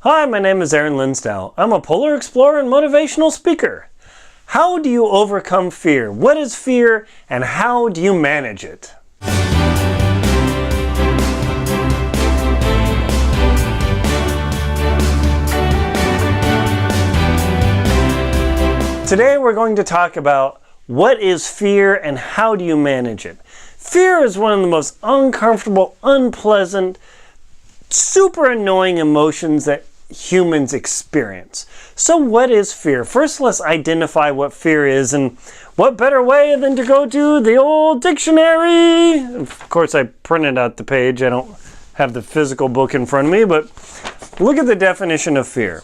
Hi, my name is Aaron Linsdau. I'm a polar explorer and motivational speaker. How do you overcome fear? What is fear and how do you manage it? Today we're going to talk about what is fear and how do you manage it. Fear is one of the most uncomfortable, unpleasant, super annoying emotions that humans experience. So what is fear? First, let's identify what fear is, and what better way than to go to the old dictionary? Of course, I printed out the page. I don't have the physical book in front of me, but look at the definition of fear.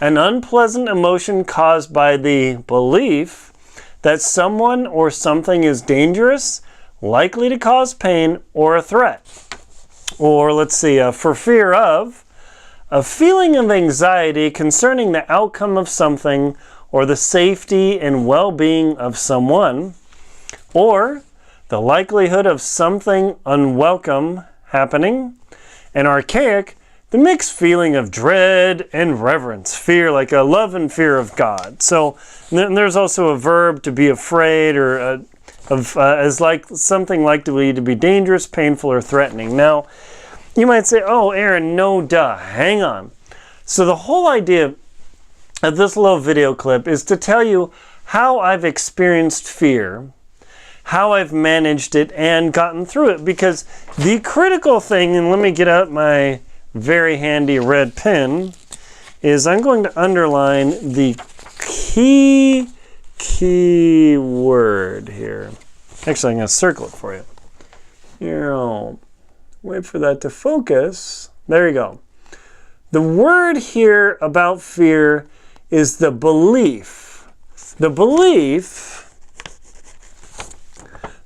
An unpleasant emotion caused by the belief that someone or something is dangerous, likely to cause pain, or a threat. Or let's see, for fear of, a feeling of anxiety concerning the outcome of something or the safety and well-being of someone, or the likelihood of something unwelcome happening. And archaic, the mixed feeling of dread and reverence, fear, like a love and fear of God. So there's also a verb to be afraid, or as like something likely to be dangerous, painful, or threatening. Now, you might say, oh, Aaron, no duh, hang on. So the whole idea of this little video clip is to tell you how I've experienced fear, how I've managed it, and gotten through it. Because the critical thing, and let me get out my very handy red pen, is I'm going to underline the key word here. Actually, I'm going to circle it for you. Here, I'll wait for that to focus. There you go. The word here about fear is the belief. The belief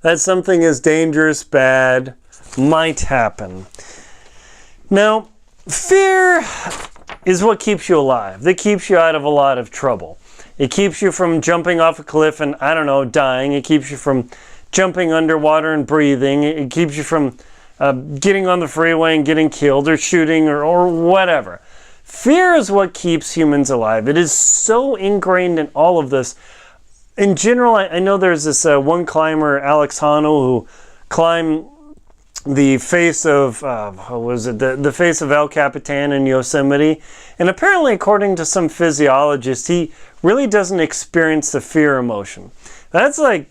that something is dangerous, bad, might happen. Now, fear is what keeps you alive. That keeps you out of a lot of trouble. It keeps you from jumping off a cliff and, I don't know, dying. It keeps you from jumping underwater and breathing. It keeps you from getting on the freeway and getting killed, or shooting, or whatever. Fear is what keeps humans alive. It is so ingrained in all of this. In general, I know there's this one climber, Alex Honnold, who climbed the face of, the face of El Capitan in Yosemite. And apparently, according to some physiologists, he really doesn't experience the fear emotion. That's like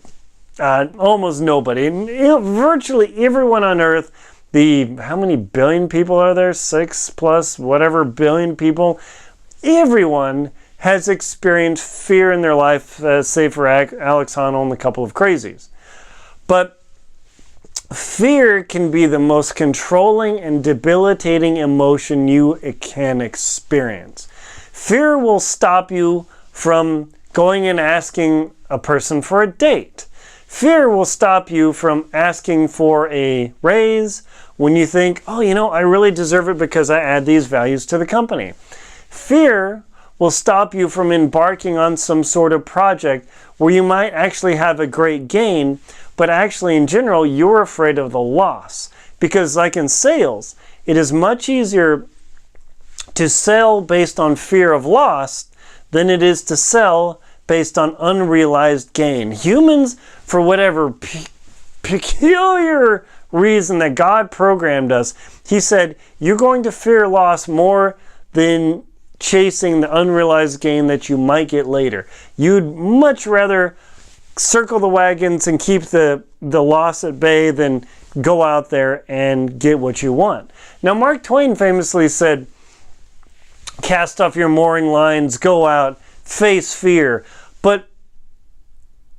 almost nobody. Virtually everyone on Earth, how many billion people are there? 6+ whatever billion people. Everyone has experienced fear in their life, save for Alex Honnold and a couple of crazies. But fear can be the most controlling and debilitating emotion you can experience. Fear will stop you from going and asking a person for a date. Fear will stop you from asking for a raise when you think, oh, I really deserve it because I add these values to the company. Fear will stop you from embarking on some sort of project where you might actually have a great gain, but actually in general, you're afraid of the loss. Because like in sales, it is much easier to sell based on fear of loss than it is to sell based on unrealized gain. Humans, for whatever peculiar reason that God programmed us, he said, you're going to fear loss more than chasing the unrealized gain that you might get later. You'd much rather circle the wagons and keep the loss at bay than go out there and get what you want. Now, Mark Twain famously said, cast off your mooring lines, go out, face fear. But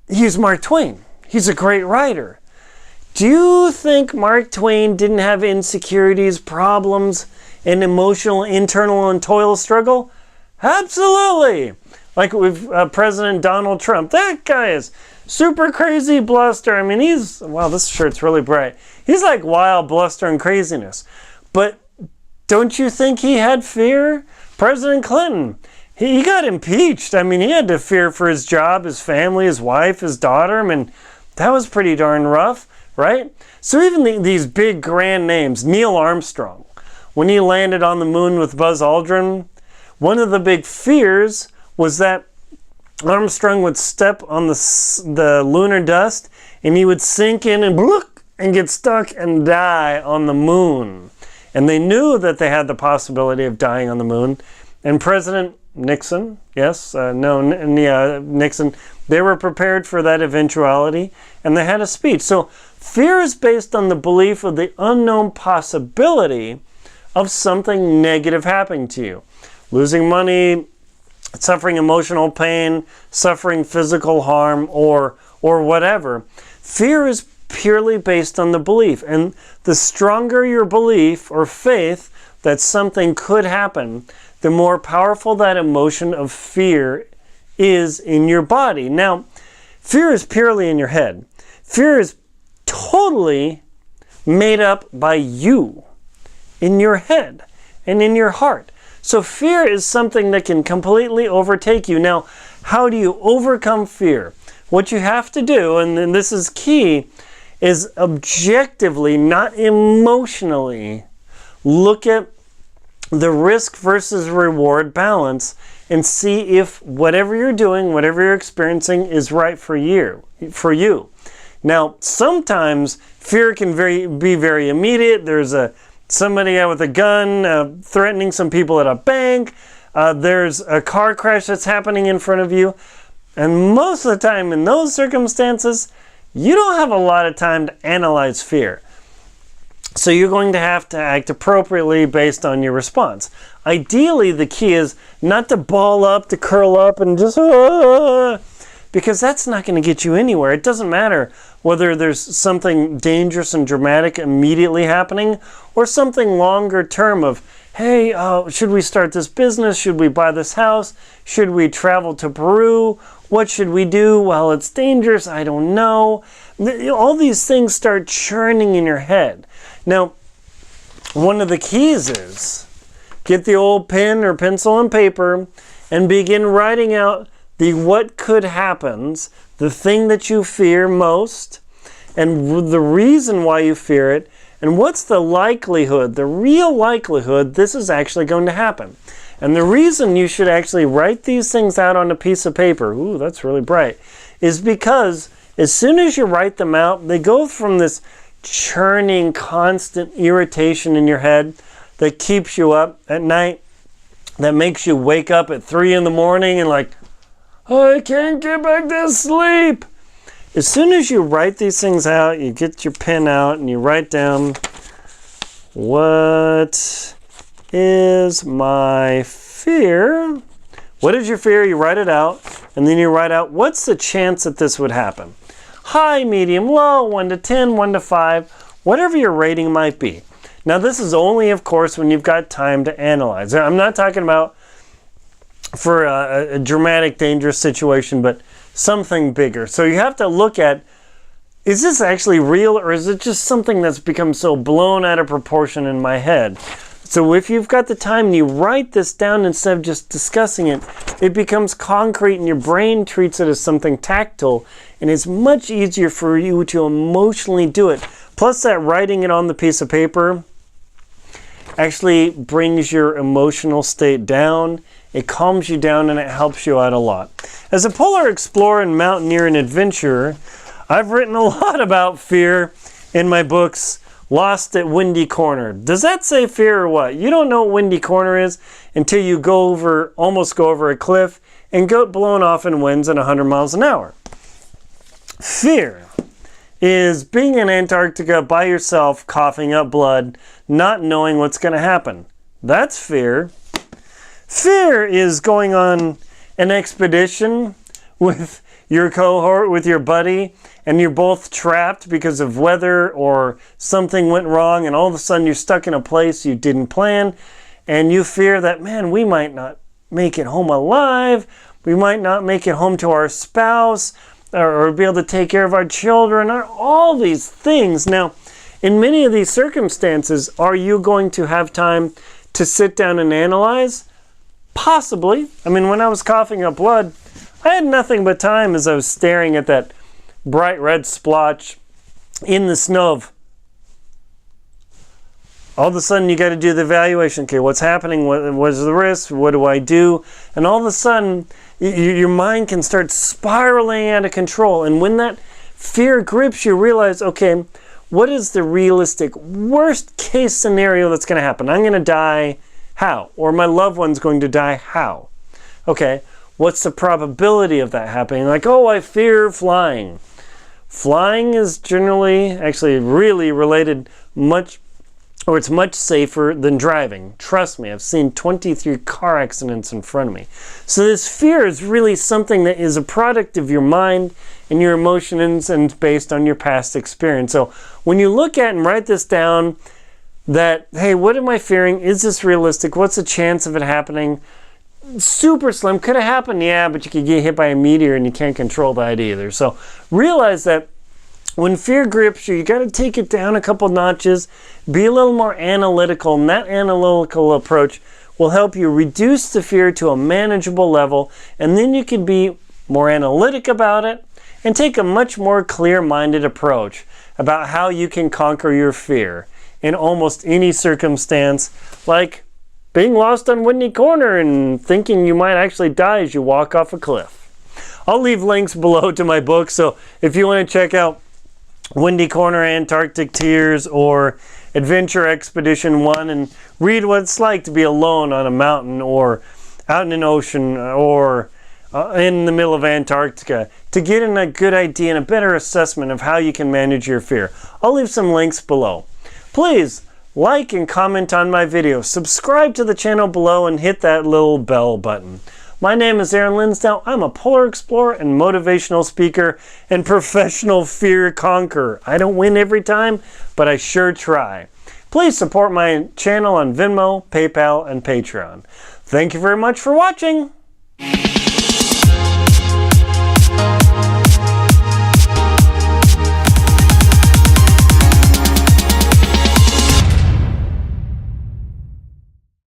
he's Mark Twain. He's a great writer. Do you think Mark Twain didn't have insecurities, problems, and emotional, internal, and toil struggle? Absolutely. Like with President Donald Trump. That guy is super crazy bluster. I mean, wow, this shirt's really bright. He's like wild bluster and craziness. But don't you think he had fear? President Clinton, he got impeached. I mean, he had to fear for his job, his family, his wife, his daughter. I mean, that was pretty darn rough, right? So even these big grand names, Neil Armstrong, when he landed on the moon with Buzz Aldrin, One of the big fears was that Armstrong would step on the lunar dust and he would sink in and get stuck and die on the moon. And they knew that they had the possibility of dying on the moon. And President Nixon, Nixon, they were prepared for that eventuality, and they had a speech. So fear is based on the belief of the unknown possibility of something negative happening to you. Losing money, suffering emotional pain, suffering physical harm, or whatever. Fear is purely based on the belief. And the stronger your belief or faith that something could happen, the more powerful that emotion of fear is in your body. Now, fear is purely in your head. Fear is totally made up by you, in your head and in your heart. So fear is something that can completely overtake you. Now, how do you overcome fear? What you have to do, and this is key, is objectively, not emotionally, look at the risk versus reward balance and see if whatever you're doing, whatever you're experiencing is right for you. Now, sometimes fear can be very immediate. There's somebody out with a gun threatening some people at a bank. There's a car crash that's happening in front of you. And most of the time in those circumstances, you don't have a lot of time to analyze fear. So you're going to have to act appropriately based on your response. Ideally, the key is not to ball up, to curl up, and just, because that's not going to get you anywhere. It doesn't matter whether there's something dangerous and dramatic immediately happening or something longer term of, hey, should we start this business? Should we buy this house? Should we travel to Peru? What should we do? Well, it's dangerous. I don't know. All these things start churning in your head. Now, one of the keys is get the old pen or pencil and paper and begin writing out the what could happens, the thing that you fear most, and the reason why you fear it, and what's the likelihood, the real likelihood this is actually going to happen. And the reason you should actually write these things out on a piece of paper, ooh, that's really bright, is because as soon as you write them out, they go from this churning, constant irritation in your head that keeps you up at night, that makes you wake up at 3 in the morning and like, I can't get back to sleep. As soon as you write these things out, you get your pen out and you write down, what is my fear? What is your fear? You write it out, and then you write out, what's the chance that this would happen? High, medium, low, 1 to 10, 1 to 5, whatever your rating might be. Now, this is only, of course, when you've got time to analyze. I'm not talking about for a dramatic, dangerous situation, but something bigger. So you have to look at, is this actually real, or is it just something that's become so blown out of proportion in my head? So if you've got the time and you write this down instead of just discussing it, it becomes concrete and your brain treats it as something tactile, and it's much easier for you to emotionally do it. Plus, that writing it on the piece of paper actually brings your emotional state down. It calms you down and it helps you out a lot. As a polar explorer and mountaineer and adventurer, I've written a lot about fear in my books, Lost at Windy Corner. Does that say fear or what? You don't know what Windy Corner is until you almost go over a cliff and get blown off in winds at 100 miles an hour. Fear is being in Antarctica by yourself, coughing up blood, not knowing what's going to happen. That's fear. Fear is going on an expedition with your cohort, with your buddy, and you're both trapped because of weather or something went wrong, and all of a sudden you're stuck in a place you didn't plan, and you fear that, man, we might not make it home alive, we might not make it home to our spouse, or be able to take care of our children, or all these things. Now, in many of these circumstances, are you going to have time to sit down and analyze? Possibly. I mean, when I was coughing up blood, I had nothing but time as I was staring at that bright red splotch in the snow of, all of a sudden you got to do the evaluation. Okay, what's happening? What's the risk? What do I do? And all of a sudden, your mind can start spiraling out of control. And when that fear grips you, realize, okay, what is the realistic worst case scenario that's going to happen? I'm going to die. How? Or my loved one's going to die. How? Okay, what's the probability of that happening? Like, oh, I fear flying. Flying is generally, actually really related it's much safer than driving. Trust me, I've seen 23 car accidents in front of me. So this fear is really something that is a product of your mind and your emotions and based on your past experience. So when you look at and write this down, that, hey, what am I fearing? Is this realistic? What's the chance of it happening? Super slim. Could have happened, yeah, but you could get hit by a meteor and you can't control that either. So realize that when fear grips you, you got to take it down a couple notches, be a little more analytical, and that analytical approach will help you reduce the fear to a manageable level, and then you can be more analytic about it and take a much more clear-minded approach about how you can conquer your fear in almost any circumstance, like being lost on Windy Corner and thinking you might actually die as you walk off a cliff. I'll leave links below to my book, so if you want to check out Windy Corner Antarctic Tears or Adventure Expedition 1 and read what it's like to be alone on a mountain or out in an ocean or in the middle of Antarctica, to get a good idea and a better assessment of how you can manage your fear. I'll leave some links below. Please like and comment on my video, subscribe to the channel below, and hit that little bell button. My name is Aaron Linsdau. I'm a polar explorer and motivational speaker and professional fear conqueror. I don't win every time, but I sure try. Please support my channel on Venmo, PayPal, and Patreon. Thank you very much for watching.